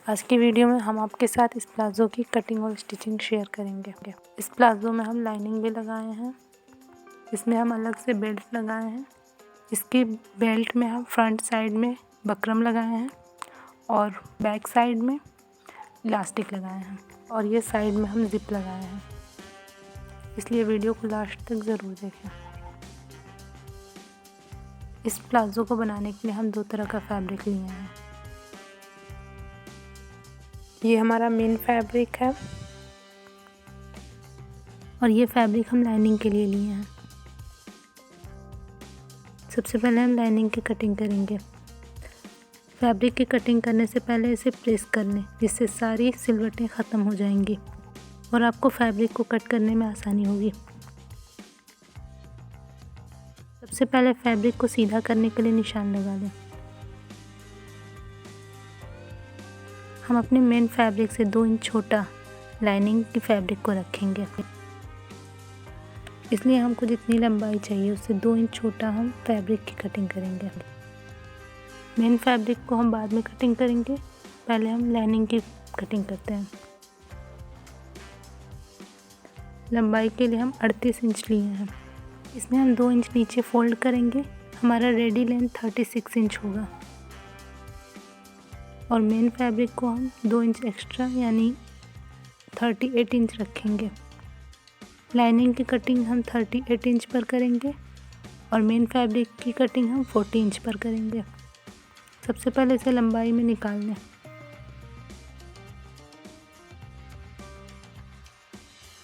आज की वीडियो में हम आपके साथ इस प्लाज़ो की कटिंग और स्टिचिंग शेयर करेंगे। इस प्लाज़ो में हम लाइनिंग भी लगाए हैं, इसमें हम अलग से बेल्ट लगाए हैं। इसकी बेल्ट में हम फ्रंट साइड में बकरम लगाए हैं और बैक साइड में इलास्टिक लगाए हैं और ये साइड में हम जिप लगाए हैं, इसलिए वीडियो को लास्ट तक ज़रूर देखें। इस प्लाज़ो को बनाने के लिए हम 2 तरह का फैब्रिक लिए हैं। ये हमारा मेन फैब्रिक है और ये फैब्रिक हम लाइनिंग के लिए लिए हैं। सबसे पहले हम लाइनिंग की कटिंग करेंगे। फैब्रिक की कटिंग करने से पहले इसे प्रेस कर लें, जिससे सारी सिलवटें ख़त्म हो जाएंगी और आपको फैब्रिक को कट करने में आसानी होगी। सबसे पहले फैब्रिक को सीधा करने के लिए निशान लगा लें। हम अपने मेन फैब्रिक से 2 इंच छोटा लाइनिंग की फैब्रिक को रखेंगे, इसलिए हमको जितनी लंबाई चाहिए उससे 2 इंच छोटा हम फैब्रिक की कटिंग करेंगे। मेन फैब्रिक को हम बाद में कटिंग करेंगे, पहले हम लाइनिंग की कटिंग करते हैं। लंबाई के लिए हम 38 इंच लिए हैं। इसमें हम 2 इंच नीचे फोल्ड करेंगे। हमारा रेडी लेंथ 36 इंच होगा और मेन फैब्रिक को हम 2 इंच एक्स्ट्रा यानी 38 इंच रखेंगे। लाइनिंग की कटिंग हम 38 इंच पर करेंगे और मेन फैब्रिक की कटिंग हम 40 इंच पर करेंगे। सबसे पहले इसे लंबाई में निकाल लें।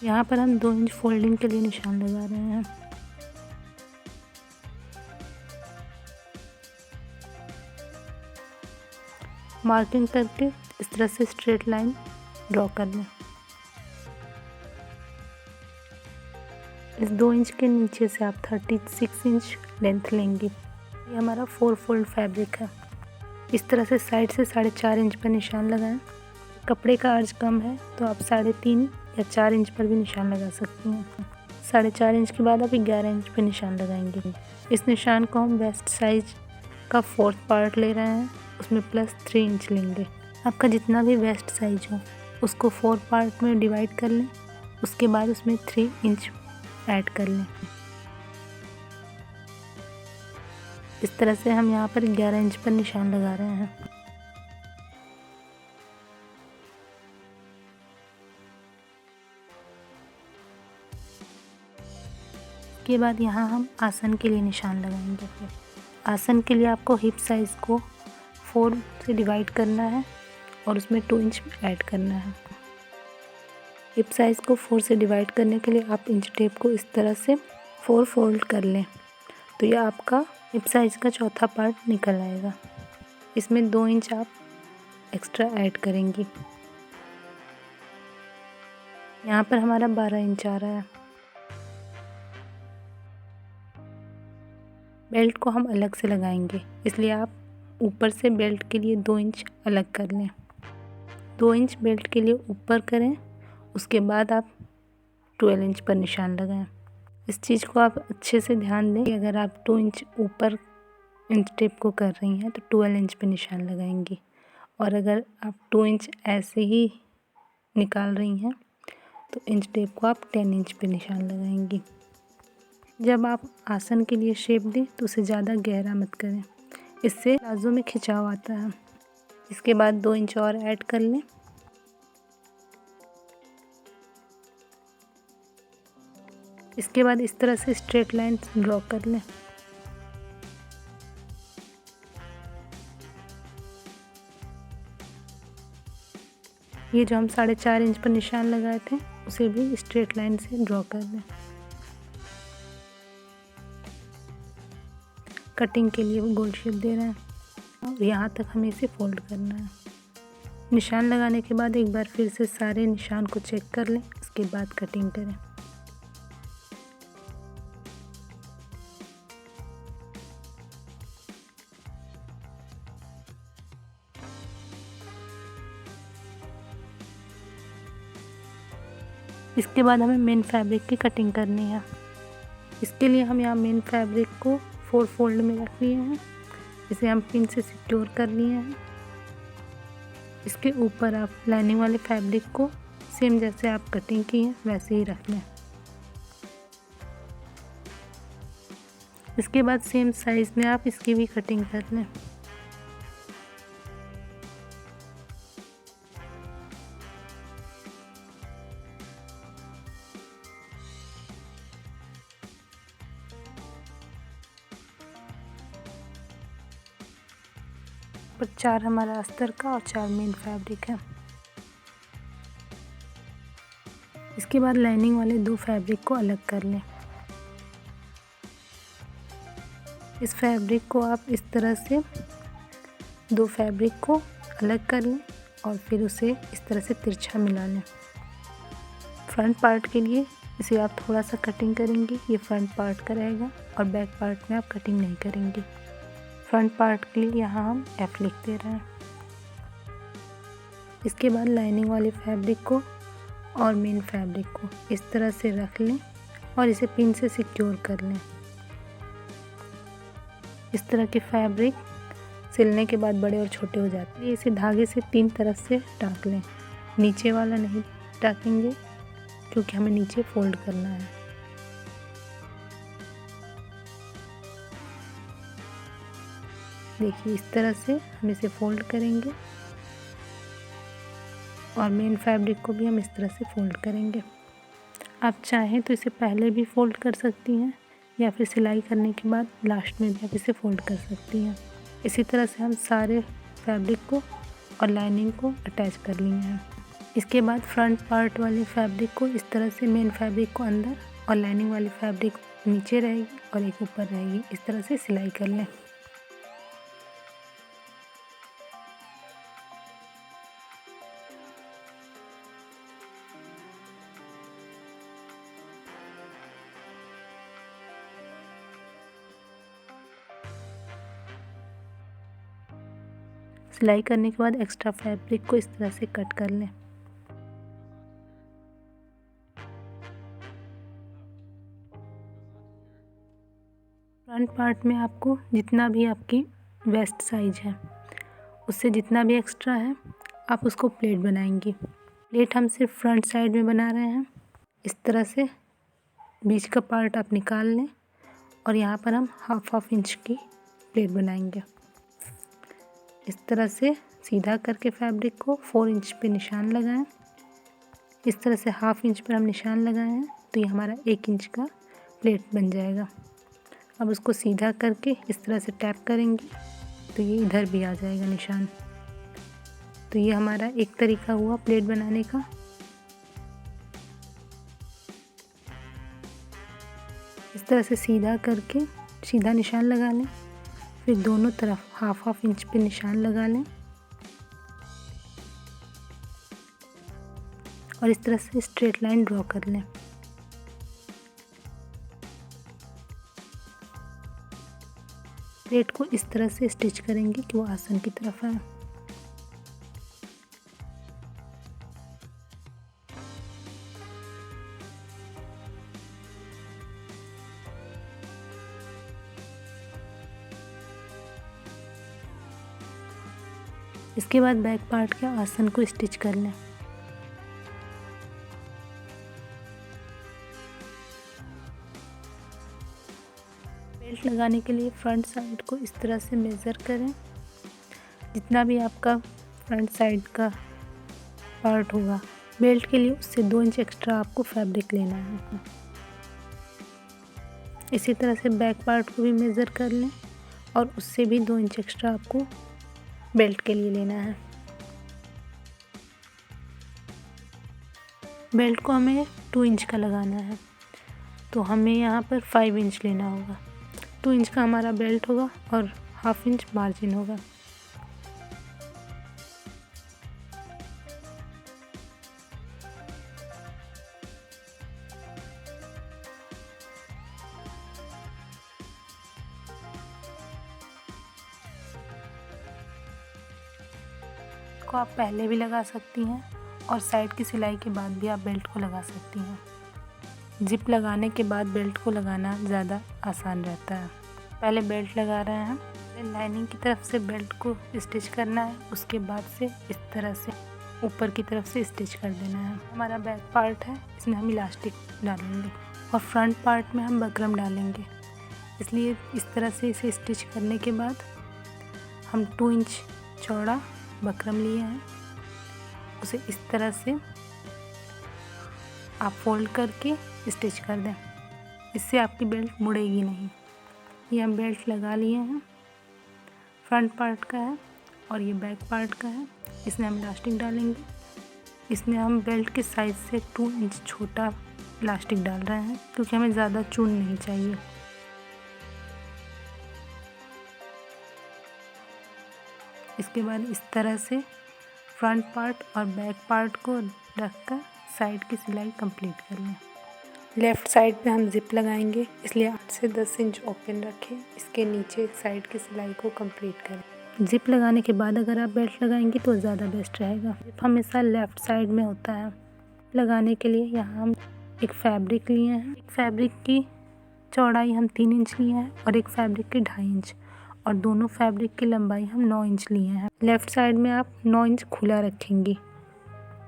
यहाँ पर हम 2 इंच फोल्डिंग के लिए निशान लगा रहे हैं। मार्किंग करके इस तरह से स्ट्रेट लाइन ड्रॉ कर लें। इस 2 इंच के नीचे से आप 36 इंच लेंथ लेंगे। ये हमारा 4 फोल्ड फैब्रिक है। इस तरह से साइड से 4.5 इंच पर निशान लगाएं। कपड़े का अर्ज कम है तो आप 3.5 या 4 इंच पर भी निशान लगा सकती हैं। 4.5 इंच के बाद आप 11 इंच पर निशान लगाएंगे। इस निशान को हम वेस्ट साइज का 4th पार्ट ले रहे हैं, उसमें +3 इंच लेंगे। आपका जितना भी वेस्ट साइज हो उसको 4 पार्ट में डिवाइड कर लें, उसके बाद उसमें 3 इंच ऐड कर लें। इस तरह से हम यहाँ पर 11 इंच पर निशान लगा रहे हैं। इसके बाद यहाँ हम आसन के लिए निशान लगाएंगे। आसन के लिए आपको हिप साइज़ को 4 से डिवाइड करना है और उसमें 2 इंच ऐड करना है। हिप साइज़ को 4 से डिवाइड करने के लिए आप इंच टेप को इस तरह से 4 फोल्ड कर लें, तो यह आपका हिप साइज़ का 4था पार्ट निकल आएगा। इसमें 2 इंच आप एक्स्ट्रा ऐड करेंगी। यहाँ पर हमारा 12 इंच आ रहा है। बेल्ट को हम अलग से लगाएंगे, इसलिए आप ऊपर से बेल्ट के लिए 2 इंच अलग कर लें। 2 इंच बेल्ट के लिए ऊपर करें, उसके बाद आप 12 इंच पर निशान लगाएं। इस चीज़ को आप अच्छे से ध्यान दें कि अगर आप 2 इंच ऊपर इंच टेप को कर रही हैं तो 12 इंच पर निशान लगाएंगी, और अगर आप 2 इंच ऐसे ही निकाल रही हैं तो इंच टेप को आप 10 इंच पर निशान लगाएंगी। जब आप आसन के लिए शेप दें तो उसे ज़्यादा गहरा मत करें, इससे प्लाज़ो में खिंचाव आता है। इसके बाद 2 इंच और ऐड कर लें। इसके बाद इस तरह से स्ट्रेट लाइन ड्रॉ कर लें। ये जो हम 4.5 इंच पर निशान लगाए थे उसे भी स्ट्रेट लाइन से ड्रॉ कर लें। कटिंग के लिए वो गोल शेप दे रहे हैं और यहाँ तक हमें इसे फोल्ड करना है। निशान लगाने के बाद एक बार फिर से सारे निशान को चेक कर लें, उसके बाद कटिंग करें। इसके बाद हमें मेन फैब्रिक की कटिंग करनी है। इसके लिए हम यहाँ मेन फैब्रिक को 4 फोल्ड में रख लिए हैं। इसे हम पिन से सिक्योर कर लिए हैं। इसके ऊपर आप लाइनिंग वाले फैब्रिक को सेम जैसे आप कटिंग की है वैसे ही रख लें। इसके बाद सेम साइज़ में आप इसकी भी कटिंग कर लें। पर 4 हमारा अस्तर का और 4 मेन फैब्रिक है। इसके बाद लाइनिंग वाले 2 फैब्रिक को अलग कर लें। इस फैब्रिक को आप इस तरह से 2 फैब्रिक को अलग कर लें और फिर उसे इस तरह से तिरछा मिला लें। फ्रंट पार्ट के लिए इसे आप थोड़ा सा कटिंग करेंगे, ये फ्रंट पार्ट का रहेगा और बैक पार्ट में आप कटिंग नहीं करेंगे। फ्रंट पार्ट के लिए यहाँ हम F लिख दे रहे हैं। इसके बाद लाइनिंग वाले फैब्रिक को और मेन फैब्रिक को इस तरह से रख लें और इसे पिन से सिक्योर कर लें। इस तरह के फैब्रिक सिलने के बाद बड़े और छोटे हो जाते हैं। इसे धागे से 3 तरफ से टाँक लें। नीचे वाला नहीं टाँकेंगे क्योंकि हमें नीचे फोल्ड करना है। देखिए इस तरह से हम इसे फोल्ड करेंगे और मेन फैब्रिक को भी हम इस तरह से फोल्ड करेंगे। आप चाहें तो इसे पहले भी फोल्ड कर सकती हैं या फिर सिलाई करने के बाद लास्ट में भी आप इसे फोल्ड कर सकती हैं। इसी तरह से हम सारे फैब्रिक को और लाइनिंग को अटैच कर लिए हैं। इसके बाद फ्रंट पार्ट वाले फैब्रिक को इस तरह से मेन फैब्रिक को अंदर और लाइनिंग वाली फैब्रिक नीचे रहेगी और एक ऊपर रहेगी, इस तरह से सिलाई कर लें। सिलाई करने के बाद एक्स्ट्रा फैब्रिक को इस तरह से कट कर लें। फ्रंट पार्ट में आपको जितना भी आपकी वेस्ट साइज है उससे जितना भी एक्स्ट्रा है आप उसको प्लेट बनाएंगी। प्लेट हम सिर्फ फ्रंट साइड में बना रहे हैं। इस तरह से बीच का पार्ट आप निकाल लें और यहाँ पर हम हाफ इंच की प्लेट बनाएंगे। इस तरह से सीधा करके फैब्रिक को 4 इंच पे निशान लगाएं। इस तरह से हाफ इंच पर हम निशान लगाए हैं तो ये हमारा 1 इंच का प्लेट बन जाएगा। अब उसको सीधा करके इस तरह से टैप करेंगे तो ये इधर भी आ जाएगा निशान। तो ये हमारा एक तरीका हुआ प्लेट बनाने का। इस तरह से सीधा करके सीधा निशान लगा लें, फिर दोनों तरफ हाफ इंच पे निशान लगा लें और इस तरह से स्ट्रेट लाइन ड्रॉ कर लें। प्लेट को इस तरह से स्टिच करेंगे कि वो आसन की तरफ आए। इसके बाद बैक पार्ट के आसन को स्टिच कर लें। बेल्ट लगाने के लिए फ्रंट साइड को इस तरह से मेज़र करें। जितना भी आपका फ्रंट साइड का पार्ट होगा बेल्ट के लिए उससे 2 इंच एक्स्ट्रा आपको फैब्रिक लेना है। इसी तरह से बैक पार्ट को भी मेज़र कर लें और उससे भी 2 इंच एक्स्ट्रा आपको बेल्ट के लिए लेना है। बेल्ट को हमें 2 इंच का लगाना है तो हमें यहाँ पर 5 इंच लेना होगा। 2 इंच का हमारा बेल्ट होगा और हाफ इंच मार्जिन होगा। को आप पहले भी लगा सकती हैं और साइड की सिलाई के बाद भी आप बेल्ट को लगा सकती हैं। जिप लगाने के बाद बेल्ट को लगाना ज़्यादा आसान रहता है। पहले बेल्ट लगा रहे हैं लाइनिंग की तरफ से बेल्ट को स्टिच करना है, उसके बाद से इस तरह से ऊपर की तरफ से स्टिच कर देना है। हमारा बैक पार्ट है, इसमें हम इलास्टिक डालेंगे और फ्रंट पार्ट में हम बकरम डालेंगे। इसलिए इस तरह से इसे स्टिच करने के बाद हम 2 इंच चौड़ा बकरम लिए हैं, उसे इस तरह से आप फोल्ड करके स्टिच कर दें। इससे आपकी बेल्ट मुड़ेगी नहीं। ये हम बेल्ट लगा लिए हैं, फ्रंट पार्ट का है और ये बैक पार्ट का है। इसमें हम इलास्टिक डालेंगे। इसमें हम बेल्ट के साइज से 2 इंच छोटा इलास्टिक डाल रहे हैं क्योंकि हमें ज़्यादा चून नहीं चाहिए। इसके बाद इस तरह से फ्रंट पार्ट और बैक पार्ट को रखकर साइड की सिलाई कंप्लीट कर लें। लेफ़्ट साइड पे हम जिप लगाएंगे, इसलिए 8 से 10 इंच ओपन रखें। इसके नीचे साइड की सिलाई को कंप्लीट करें। जिप लगाने के बाद अगर आप बेल्ट लगाएंगे तो ज़्यादा बेस्ट रहेगा। जिप हमेशा लेफ़्ट साइड में होता है। लगाने के लिए यहाँ हम एक फैब्रिक लिए हैं। एक फैब्रिक की चौड़ाई हम 3 इंच लिए हैं और एक फैब्रिक की 2.5 इंच, और दोनों फैब्रिक की लंबाई हम 9 इंच लिए हैं। लेफ़्ट साइड में आप 9 इंच खुला रखेंगी।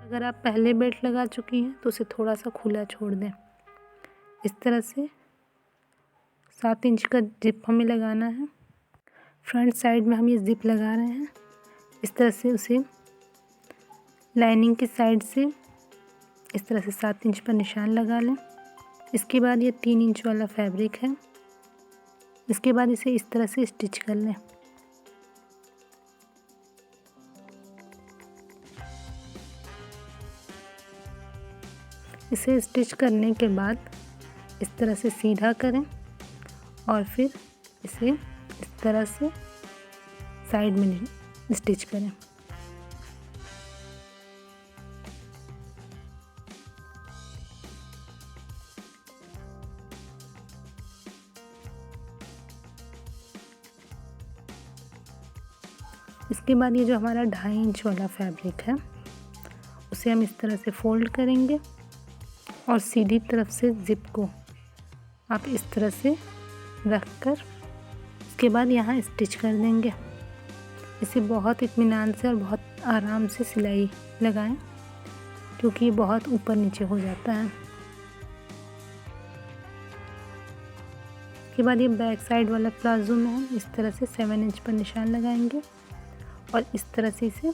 अगर आप पहले बेल्ट लगा चुकी हैं तो उसे थोड़ा सा खुला छोड़ दें। इस तरह से 7 इंच का जिप हमें लगाना है। फ्रंट साइड में हम ये जिप लगा रहे हैं। इस तरह से उसे लाइनिंग की साइड से इस तरह से 7 इंच पर निशान लगा लें। इसके बाद ये 3 इंच वाला फैब्रिक है। इसके बाद इसे इस तरह से स्टिच कर लें। इसे स्टिच करने के बाद इस तरह से सीधा करें और फिर इसे इस तरह से साइड में स्टिच करें। इसके बाद ये जो हमारा 2.5 इंच वाला फैब्रिक है उसे हम इस तरह से फोल्ड करेंगे और सीधी तरफ से जिप को आप इस तरह से रखकर इसके बाद यहाँ स्टिच कर देंगे। इसे बहुत इत्मीनान से और बहुत आराम से सिलाई लगाएं क्योंकि ये बहुत ऊपर नीचे हो जाता है। इसके बाद ये बैक साइड वाला प्लाजो में हम इस तरह से 7 इंच पर निशान लगाएंगे और इस तरह से इसे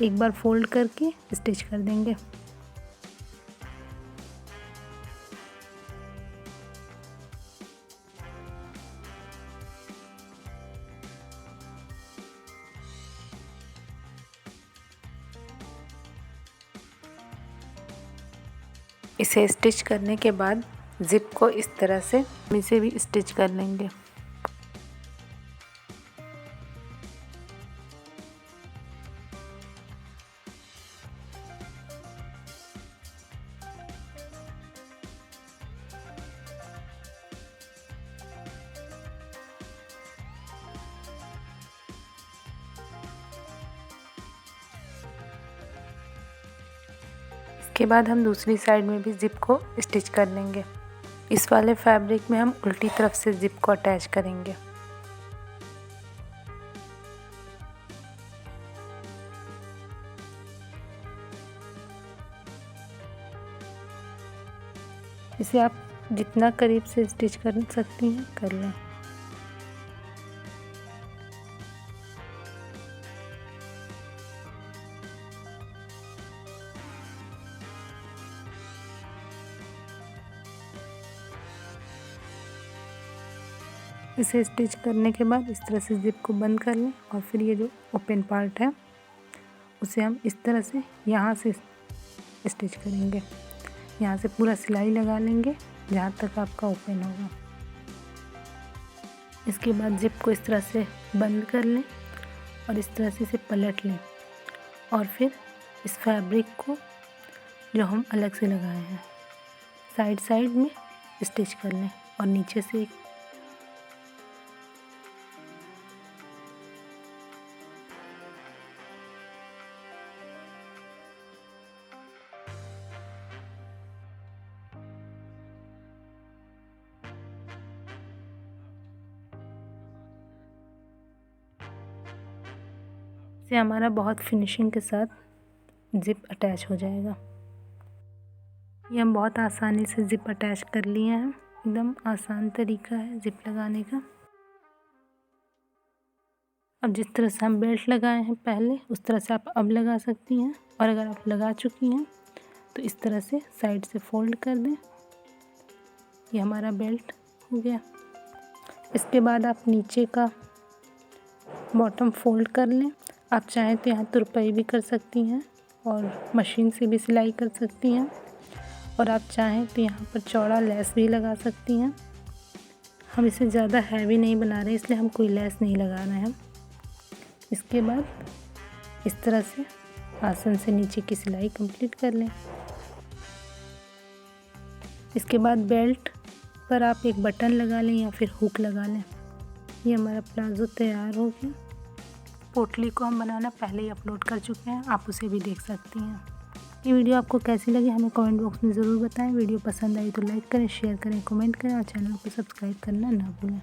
एक बार फोल्ड करके स्टिच कर देंगे। इसे स्टिच करने के बाद जिप को इस तरह से इसे भी स्टिच कर लेंगे। इसके बाद हम दूसरी साइड में भी जिप को स्टिच कर लेंगे। इस वाले फैब्रिक में हम उल्टी तरफ से जिप को अटैच करेंगे। इसे आप जितना करीब से स्टिच कर सकती हैं कर लें। इसे स्टिच करने के बाद इस तरह से जिप को बंद कर लें और फिर ये जो ओपन पार्ट है उसे हम इस तरह से यहाँ से स्टिच करेंगे। यहाँ से पूरा सिलाई लगा लेंगे जहाँ तक आपका ओपन होगा। इसके बाद जिप को इस तरह से बंद कर लें और इस तरह से इसे पलट लें और फिर इस फैब्रिक को जो हम अलग से लगाए हैं साइड साइड में स्टिच कर लें और नीचे से एक इससे हमारा बहुत फिनिशिंग के साथ ज़िप अटैच हो जाएगा। ये हम बहुत आसानी से ज़िप अटैच कर लिए हैं। एकदम आसान तरीका है ज़िप लगाने का। अब जिस तरह से हम बेल्ट लगाए हैं पहले, उस तरह से आप अब लगा सकती हैं। और अगर आप लगा चुकी हैं तो इस तरह से साइड से फोल्ड कर दें। ये हमारा बेल्ट हो गया। इसके बाद आप नीचे का बॉटम फोल्ड कर लें। आप चाहें तो यहाँ तुरपाई भी कर सकती हैं और मशीन से भी सिलाई कर सकती हैं, और आप चाहें तो यहाँ पर चौड़ा लेस भी लगा सकती हैं। हम इसे ज़्यादा हैवी नहीं बना रहे, इसलिए हम कोई लेस नहीं लगा रहे हैं। इसके बाद इस तरह से आसन से नीचे की सिलाई कंप्लीट कर लें। इसके बाद बेल्ट पर आप एक बटन लगा लें या फिर हुक लगा लें। ये हमारा प्लाज़ो तैयार हो गया। पोटली को हम बनाना पहले ही अपलोड कर चुके हैं, आप उसे भी देख सकती हैं। ये वीडियो आपको कैसी लगी हमें कमेंट बॉक्स में ज़रूर बताएं। वीडियो पसंद आई तो लाइक करें, शेयर करें, कमेंट करें और चैनल को सब्सक्राइब करना ना भूलें।